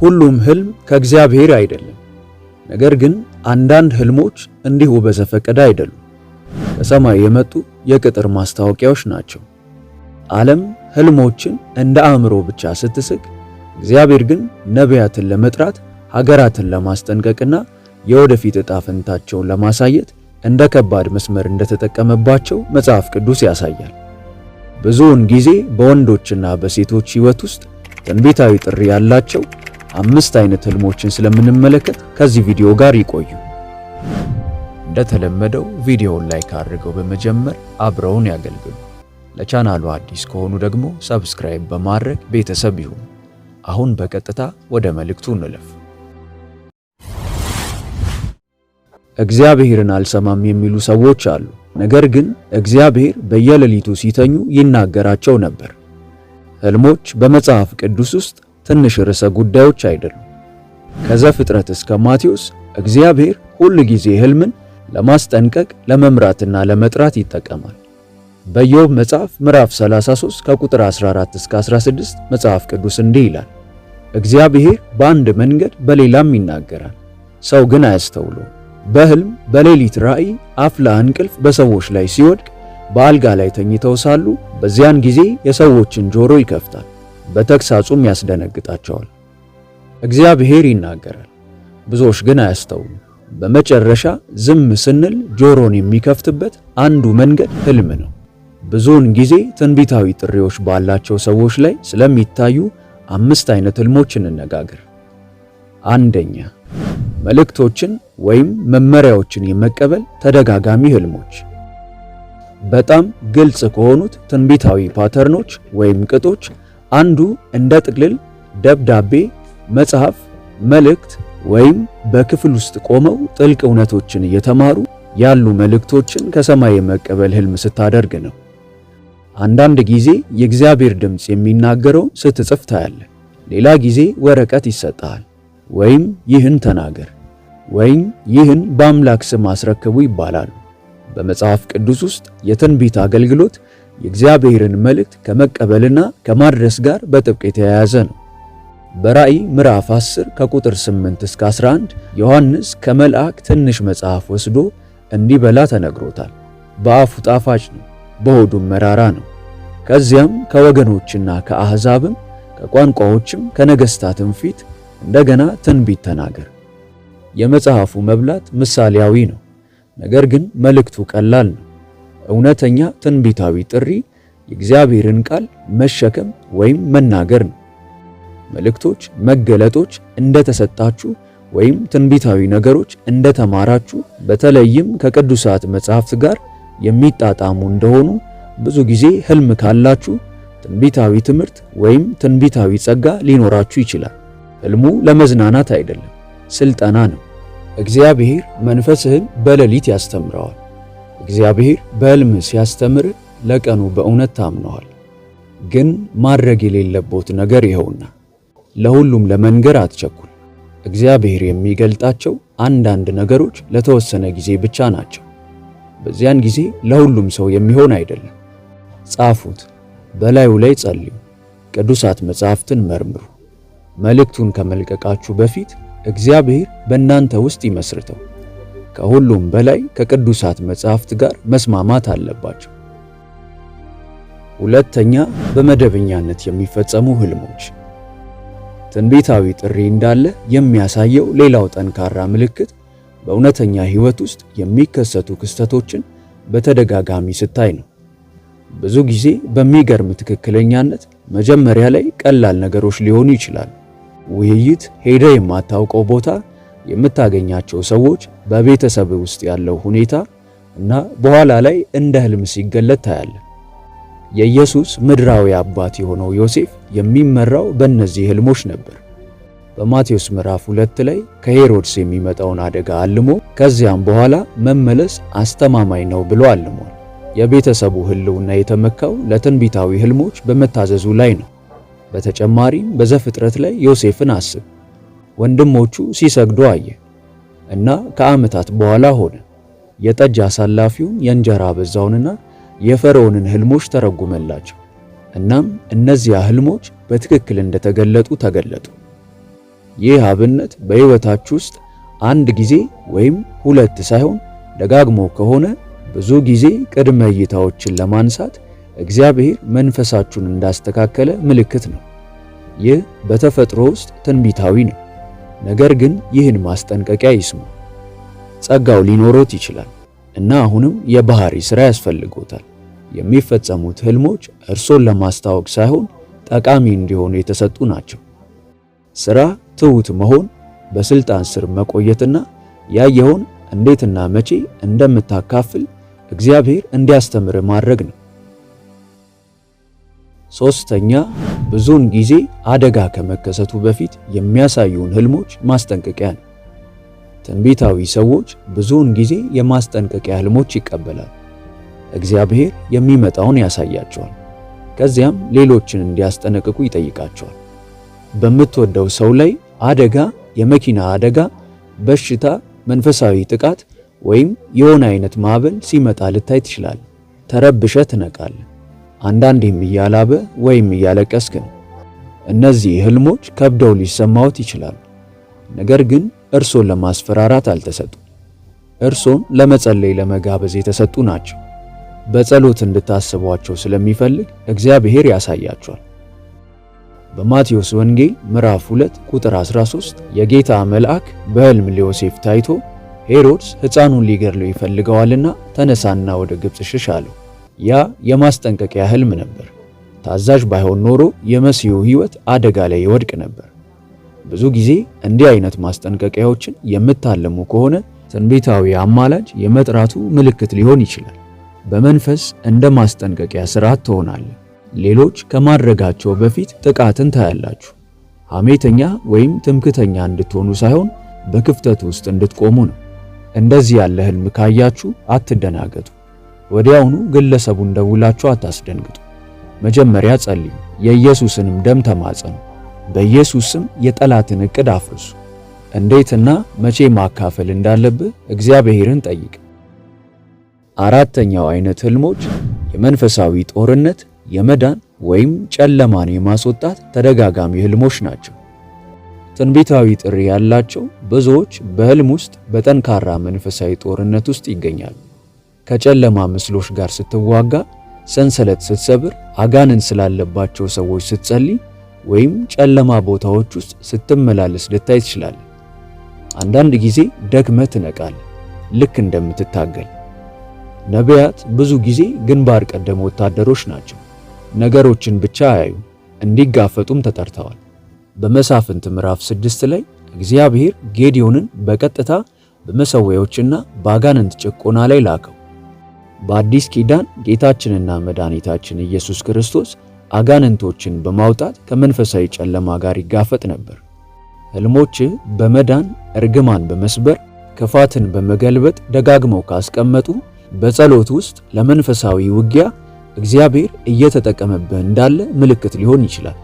ሁሉም ህልም ከእግዚአብሔር አይደለም። ነገር ግን አንዳንድ ህልሞች እንዲሁ በዘፈቀደ አይደሉም፣ ከሰማይ የመጡ የቅጥር ማስታወቂያዎች ናቸው። ዓለም ህልሞችን እንደ አእምሮ ብቻ ስትስቅ፣ እግዚአብሔር ግን ነቢያትን ለመጥራት ሀገራትን ለማስጠንቀቅና የወደፊት ዕጣ ፈንታቸውን ለማሳየት እንደ ከባድ መስመር እንደተጠቀመባቸው መጽሐፍ ቅዱስ ያሳያል። ብዙውን ጊዜ በወንዶችና በሴቶች ሕይወት ውስጥ ትንቢታዊ ጥሪ ያላቸው 5 አይነት ህልሞችን ስለምንመለከት ከዚህ ቪዲዮ ጋር ይቆዩ። እንደተለመደው ቪዲዮውን ላይክ አድርገው በመጀመር አብረውን ያገልግሉ። ለቻናሉ አዲስ ከሆኑ ደግሞ ሰብስክራይብ በማድረግ ቤተሰብ ይሁኑ። አሁን በቀጥታ ወደ መልእክቱ እንለፍ። እግዚአብሔርን አልሰማም የሚሉ ሰዎች አሉ። ነገር ግን እግዚአብሔር በየሌሊቱ ሲተኙ ይናገራቸው ነበር። ህልሞች በመጽሐፍ ቅዱስ ውስጥ ትንሽ ርዕሰ ጉዳዮች አይደሉም። ከዘፍጥረት እስከ ማቴዎስ እግዚአብሔር ሁል ጊዜ ህልምን ለማስጠንቀቅ፣ ለመምራትና ለመጥራት ይጠቀማል። በኢዮብ መጽሐፍ ምዕራፍ 33 ከቁጥር 14 እስከ 16 መጽሐፍ ቅዱስ እንዲህ ይላል፣ እግዚአብሔር በአንድ መንገድ በሌላም ይናገራል፣ ሰው ግን አያስተውለው። በህልም በሌሊት ራእይ አፍላ እንቅልፍ በሰዎች ላይ ሲወድቅ በአልጋ ላይ ተኝተው ሳሉ በዚያን ጊዜ የሰዎችን ጆሮ ይከፍታል፣ በተግሳጹም ያስደነግጣቸዋል። እግዚአብሔር ይናገራል፣ ብዙዎች ግን አያስተውሉ። በመጨረሻ ዝም ስንል ጆሮን የሚከፍትበት አንዱ መንገድ ህልም ነው። ብዙውን ጊዜ ትንቢታዊ ጥሪዎች ባላቸው ሰዎች ላይ ስለሚታዩ 5 አይነት ህልሞች እንነጋገር። አንደኛ፣ መልእክቶችን ወይም መመሪያዎችን የመቀበል ተደጋጋሚ ህልሞች። በጣም ግልጽ ከሆኑት ትንቢታዊ ፓተርኖች ወይም ቅጦች አንዱ እንደ ጥቅልል ደብዳቤ፣ መጽሐፍ፣ መልእክት ወይም በክፍል ውስጥ ቆመው ጥልቅ እውነቶችን እየተማሩ ያሉ መልእክቶችን ከሰማይ የመቀበል ህልም ስታደርግ ነው። አንዳንድ ጊዜ የእግዚአብሔር ድምፅ የሚናገረውን ስትጽፍ ታያለህ። ሌላ ጊዜ ወረቀት ይሰጣል፣ ወይም ይህን ተናገር ወይም ይህን በአምላክ ስም አስረክቡ ይባላሉ። በመጽሐፍ ቅዱስ ውስጥ የትንቢት አገልግሎት የእግዚአብሔርን መልእክት ከመቀበልና ከማድረስ ጋር በጥብቅ የተያያዘ ነው። በራእይ ምዕራፍ 10 ከቁጥር 8 እስከ 11 ዮሐንስ ከመልአክ ትንሽ መጽሐፍ ወስዶ እንዲበላ ተነግሮታል። በአፉ ጣፋጭ ነው፣ በሆዱም መራራ ነው። ከዚያም ከወገኖችና ከአሕዛብም ከቋንቋዎችም ከነገሥታትም ፊት እንደገና ትንቢት ተናገር። የመጽሐፉ መብላት ምሳሌያዊ ነው፣ ነገር ግን መልእክቱ ቀላል ነው። እውነተኛ ትንቢታዊ ጥሪ የእግዚአብሔርን ቃል መሸከም ወይም መናገር ነው። መልእክቶች፣ መገለጦች እንደተሰጣችሁ ወይም ትንቢታዊ ነገሮች እንደተማራችሁ በተለይም ከቅዱሳት መጻሕፍት ጋር የሚጣጣሙ እንደሆኑ ብዙ ጊዜ ህልም ካላችሁ ትንቢታዊ ትምህርት ወይም ትንቢታዊ ጸጋ ሊኖራችሁ ይችላል። ህልሙ ለመዝናናት አይደለም፣ ስልጠና ነው። እግዚአብሔር መንፈስህን በሌሊት ያስተምረዋል። እግዚአብሔር በህልም ሲያስተምር ለቀኑ በእውነት ታምነዋል። ግን ማድረግ የሌለበት ነገር ይኸውና፣ ለሁሉም ለመንገር አትቸኩል። እግዚአብሔር የሚገልጣቸው አንዳንድ ነገሮች ለተወሰነ ጊዜ ብቻ ናቸው። በዚያን ጊዜ ለሁሉም ሰው የሚሆን አይደለም። ጻፉት፣ በላዩ ላይ ጸልዩ፣ ቅዱሳት መጻሕፍትን መርምሩ። መልእክቱን ከመልቀቃችሁ በፊት እግዚአብሔር በእናንተ ውስጥ ይመስርተው። ከሁሉም በላይ ከቅዱሳት መጻሕፍት ጋር መስማማት አለባቸው። ሁለተኛ፣ በመደበኛነት የሚፈጸሙ ህልሞች። ትንቢታዊ ጥሪ እንዳለ የሚያሳየው ሌላው ጠንካራ ምልክት በእውነተኛ ህይወት ውስጥ የሚከሰቱ ክስተቶችን በተደጋጋሚ ስታይ ነው። ብዙ ጊዜ በሚገርም ትክክለኛነት መጀመሪያ ላይ ቀላል ነገሮች ሊሆኑ ይችላሉ። ውይይት፣ ሄደ የማታውቀው ቦታ፣ የምታገኛቸው ሰዎች፣ በቤተሰብ ውስጥ ያለው ሁኔታ እና በኋላ ላይ እንደ ህልም ሲገለጥ ታያለህ። የኢየሱስ ምድራዊ አባት የሆነው ዮሴፍ የሚመራው በእነዚህ ህልሞች ነበር። በማቴዎስ ምዕራፍ 2 ላይ ከሄሮድስ የሚመጣውን አደጋ አልሞ ከዚያም በኋላ መመለስ አስተማማኝ ነው ብሎ አልሟል። የቤተሰቡ ህልውና የተመካው ለትንቢታዊ ህልሞች በመታዘዙ ላይ ነው። በተጨማሪም በዘፍጥረት ላይ ዮሴፍን አስብ። ወንድሞቹ ሲሰግዱ አየ እና ከዓመታት በኋላ ሆነ። የጠጅ አሳላፊውን የእንጀራ አበዛውንና የፈርዖንን ህልሞች ተረጉመላቸው። እናም እነዚያ ህልሞች በትክክል እንደተገለጡ ተገለጡ። ይህ አብነት በሕይወታችሁ ውስጥ አንድ ጊዜ ወይም ሁለት ሳይሆን ደጋግሞ ከሆነ ብዙ ጊዜ ቅድመ እይታዎችን ለማንሳት እግዚአብሔር መንፈሳችሁን እንዳስተካከለ ምልክት ነው። ይህ በተፈጥሮ ውስጥ ትንቢታዊ ነው። ነገር ግን ይህን ማስጠንቀቂያ ይስሙ። ጸጋው ሊኖሮት ይችላል እና አሁንም የባህሪ ሥራ ያስፈልጎታል። የሚፈጸሙት ህልሞች እርሶን ለማስታወቅ ሳይሆን ጠቃሚ እንዲሆኑ የተሰጡ ናቸው። ሥራ ትሑት መሆን፣ በስልጣን ስር መቆየትና ያየኸውን እንዴትና መቼ እንደምታካፍል እግዚአብሔር እንዲያስተምር ማድረግ ነው። ሶስተኛ፣ ብዙውን ጊዜ አደጋ ከመከሰቱ በፊት የሚያሳዩን ህልሞች ማስጠንቀቂያ ነው። ትንቢታዊ ሰዎች ብዙውን ጊዜ የማስጠንቀቂያ ህልሞች ይቀበላሉ። እግዚአብሔር የሚመጣውን ያሳያቸዋል፣ ከዚያም ሌሎችን እንዲያስጠነቅቁ ይጠይቃቸዋል። በምትወደው ሰው ላይ አደጋ፣ የመኪና አደጋ፣ በሽታ፣ መንፈሳዊ ጥቃት ወይም የሆነ አይነት ማዕበል ሲመጣ ልታይ ትችላለህ። ተረብሸ ትነቃለህ። አንዳንዴም እያላበ ወይም እያለቀስክ ነው። እነዚህ ህልሞች ከብደው ሊሰማዎት ይችላሉ፣ ነገር ግን እርሶን ለማስፈራራት አልተሰጡም። እርሶን ለመጸለይ ለመጋበዝ የተሰጡ ናቸው። በጸሎት እንድታስቧቸው ስለሚፈልግ እግዚአብሔር ያሳያቸዋል። በማቴዎስ ወንጌል ምዕራፍ 2 ቁጥር 13 የጌታ መልአክ በሕልም ለዮሴፍ ታይቶ ሄሮድስ ሕፃኑን ሊገድለው ይፈልገዋልና ተነሳና ወደ ግብፅ ሽሽ አለው። ያ የማስጠንቀቂያ ሕልም ነበር። ታዛዥ ባይሆን ኖሮ የመሲሁ ሕይወት አደጋ ላይ ይወድቅ ነበር። ብዙ ጊዜ እንዲህ አይነት ማስጠንቀቂያዎችን የምታለሙ ከሆነ ትንቢታዊ አማላጅ የመጥራቱ ምልክት ሊሆን ይችላል። በመንፈስ እንደ ማስጠንቀቂያ ሥርዓት ትሆናለህ። ሌሎች ከማድረጋቸው በፊት ጥቃትን ታያላችሁ። ሐሜተኛ ወይም ትምክተኛ እንድትሆኑ ሳይሆን በክፍተት ውስጥ እንድትቆሙ ነው። እንደዚህ ያለ ህልም ካያችሁ አትደናገጡ። ወዲያውኑ ግለሰቡን ደውላችሁ አታስደንግጡ። መጀመሪያ ጸልዩ፣ የኢየሱስንም ደም ተማጸኑ። በኢየሱስ ስም የጠላትን ዕቅድ አፍርሱ። እንዴትና መቼ ማካፈል እንዳለብህ እግዚአብሔርን ጠይቅ። አራተኛው አይነት ህልሞች የመንፈሳዊ ጦርነት፣ የመዳን ወይም ጨለማን የማስወጣት ተደጋጋሚ ህልሞች ናቸው። ትንቢታዊ ጥሪ ያላቸው ብዙዎች በህልም ውስጥ በጠንካራ መንፈሳዊ ጦርነት ውስጥ ይገኛሉ። ከጨለማ ምስሎች ጋር ስትዋጋ፣ ሰንሰለት ስትሰብር፣ አጋንንት ስላለባቸው ሰዎች ስትጸልይ ወይም ጨለማ ቦታዎች ውስጥ ስትመላለስ ልታይ ትችላለህ። አንዳንድ ጊዜ ደክመህ ትነቃለህ፣ ልክ እንደምትታገል። ነቢያት ብዙ ጊዜ ግንባር ቀደም ወታደሮች ናቸው። ነገሮችን ብቻ አያዩ፣ እንዲጋፈጡም ተጠርተዋል። በመሳፍንት ምዕራፍ 6 ላይ እግዚአብሔር ጌዲዮንን በቀጥታ በመሠዊያዎችና በአጋንንት ጭቆና ላይ ላከው። በአዲስ ኪዳን ጌታችንና መድኃኒታችን ኢየሱስ ክርስቶስ አጋንንቶችን በማውጣት ከመንፈሳዊ ጨለማ ጋር ይጋፈጥ ነበር። ሕልሞችህ በመዳን እርግማን በመስበር ክፋትን በመገልበጥ ደጋግመው ካስቀመጡ በጸሎት ውስጥ ለመንፈሳዊ ውጊያ እግዚአብሔር እየተጠቀመብህ እንዳለ ምልክት ሊሆን ይችላል።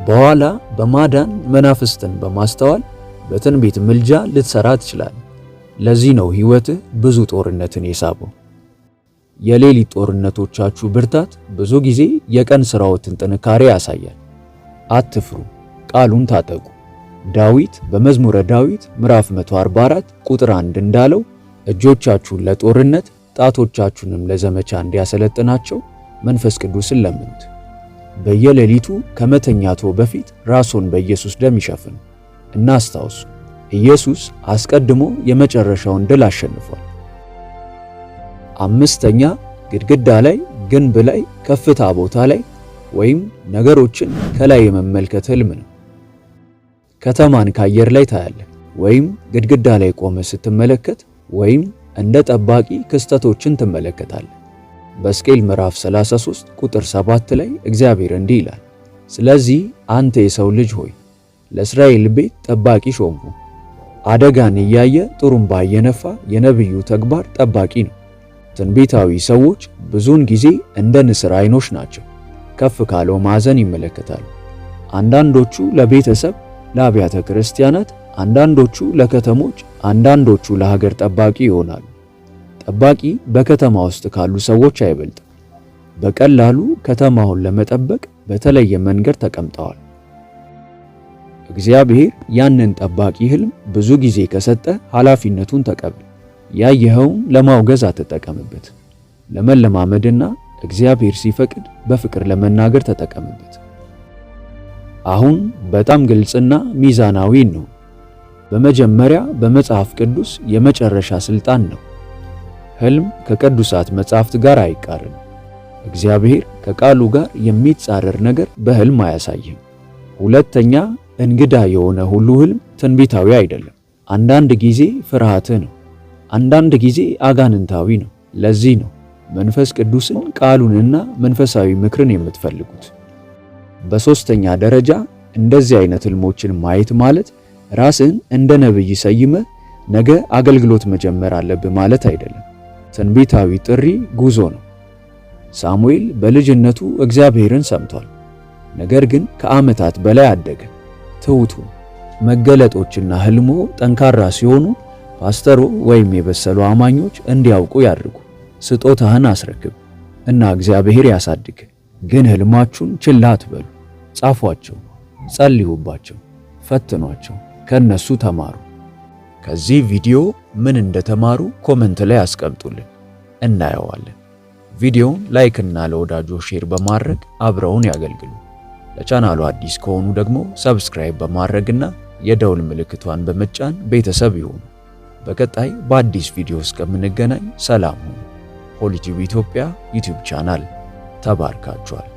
በኋላ በማዳን መናፍስትን በማስተዋል በትንቢት ምልጃ ልትሰራ ትችላለህ። ለዚህ ነው ሕይወትህ ብዙ ጦርነትን የሳበው። የሌሊት ጦርነቶቻችሁ ብርታት ብዙ ጊዜ የቀን ሥራዎትን ጥንካሬ ያሳያል። አትፍሩ፣ ቃሉን ታጠቁ። ዳዊት በመዝሙረ ዳዊት ምዕራፍ 144 ቁጥር 1 እንዳለው እጆቻችሁን ለጦርነት ጣቶቻችሁንም ለዘመቻ እንዲያሰለጥናቸው መንፈስ ቅዱስን ለምኑት። በየሌሊቱ ከመተኛቶ በፊት ራስዎን በኢየሱስ ደም ይሸፍኑ። እናስታውሱ፣ ኢየሱስ አስቀድሞ የመጨረሻውን ድል አሸንፏል። አምስተኛ፣ ግድግዳ ላይ፣ ግንብ ላይ፣ ከፍታ ቦታ ላይ ወይም ነገሮችን ከላይ የመመልከት ህልም ነው። ከተማን ከአየር ላይ ታያለህ፣ ወይም ግድግዳ ላይ ቆመ ስትመለከት ወይም እንደ ጠባቂ ክስተቶችን ትመለከታለህ። በሕዝቅኤል ምዕራፍ 33 ቁጥር 7 ላይ እግዚአብሔር እንዲህ ይላል፣ ስለዚህ አንተ የሰው ልጅ ሆይ ለእስራኤል ቤት ጠባቂ ሾምሁ። አደጋን እያየ ጥሩምባ እየነፋ የነቢዩ ተግባር ጠባቂ ነው። ትንቢታዊ ሰዎች ብዙውን ጊዜ እንደ ንስር አይኖች ናቸው። ከፍ ካለው ማዕዘን ይመለከታሉ። አንዳንዶቹ ለቤተሰብ፣ ለአብያተ ክርስቲያናት፣ አንዳንዶቹ ለከተሞች፣ አንዳንዶቹ ለሀገር ጠባቂ ይሆናሉ። ጠባቂ በከተማ ውስጥ ካሉ ሰዎች አይበልጥም። በቀላሉ ከተማውን ለመጠበቅ በተለየ መንገድ ተቀምጠዋል። እግዚአብሔር ያንን ጠባቂ ህልም ብዙ ጊዜ ከሰጠ ኃላፊነቱን ተቀበል። ያየኸውን ለማውገዝ አትጠቀምበት። ለመለማመድና እግዚአብሔር ሲፈቅድ በፍቅር ለመናገር ተጠቀምበት። አሁን በጣም ግልጽና ሚዛናዊ ነው። በመጀመሪያ በመጽሐፍ ቅዱስ የመጨረሻ ስልጣን ነው። ህልም ከቅዱሳት መጻሕፍት ጋር አይቃርም። እግዚአብሔር ከቃሉ ጋር የሚጻረር ነገር በህልም አያሳይም። ሁለተኛ፣ እንግዳ የሆነ ሁሉ ህልም ትንቢታዊ አይደለም። አንዳንድ ጊዜ ፍርሃትህ ነው፣ አንዳንድ ጊዜ አጋንንታዊ ነው። ለዚህ ነው መንፈስ ቅዱስን ቃሉንና መንፈሳዊ ምክርን የምትፈልጉት። በሶስተኛ ደረጃ እንደዚህ አይነት ህልሞችን ማየት ማለት ራስን እንደ ነብይ ሰይመህ ነገ አገልግሎት መጀመር አለብህ ማለት አይደለም። ትንቢታዊ ጥሪ ጉዞ ነው። ሳሙኤል በልጅነቱ እግዚአብሔርን ሰምቷል። ነገር ግን ከዓመታት በላይ አደገ። ትውቱ መገለጦችና ህልሞ ጠንካራ ሲሆኑ ፓስተሮ ወይም የበሰሉ አማኞች እንዲያውቁ ያድርጉ። ስጦታህን አስረክብ እና እግዚአብሔር ያሳድግ። ግን ህልማችሁን ችላ አትበሉ። ጻፏቸው፣ ጸልዩባቸው፣ ፈትኗቸው፣ ከነሱ ተማሩ። ከዚህ ቪዲዮ ምን እንደተማሩ ኮመንት ላይ አስቀምጡልን፣ እናየዋለን። ቪዲዮውን ላይክ እና ለወዳጆ ሼር በማድረግ አብረውን ያገልግሉ። ለቻናሉ አዲስ ከሆኑ ደግሞ ሰብስክራይብ በማድረግና የደውል ምልክቷን በመጫን ቤተሰብ ይሁኑ። በቀጣይ በአዲስ ቪዲዮ እስከምንገናኝ ሰላም ሁኑ። ሆሊቲዩብ ኢትዮጵያ ዩቲዩብ ቻናል ተባርካችኋል።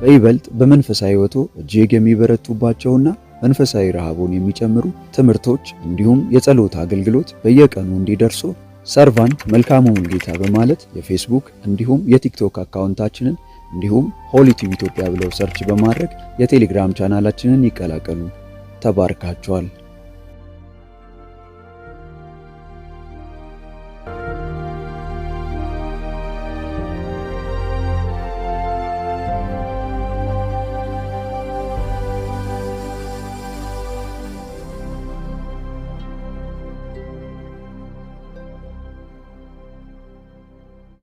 በይበልጥ በመንፈሳዊ ሕይወቶ እጅግ የሚበረቱባቸውና መንፈሳዊ ረሃቡን የሚጨምሩ ትምህርቶች እንዲሁም የጸሎት አገልግሎት በየቀኑ እንዲደርሱ ሰርቫንት መልካሙን ጌታ በማለት የፌስቡክ እንዲሁም የቲክቶክ አካውንታችንን እንዲሁም ሆሊቲዩብ ኢትዮጵያ ብለው ሰርች በማድረግ የቴሌግራም ቻናላችንን ይቀላቀሉ። ተባርካችኋል።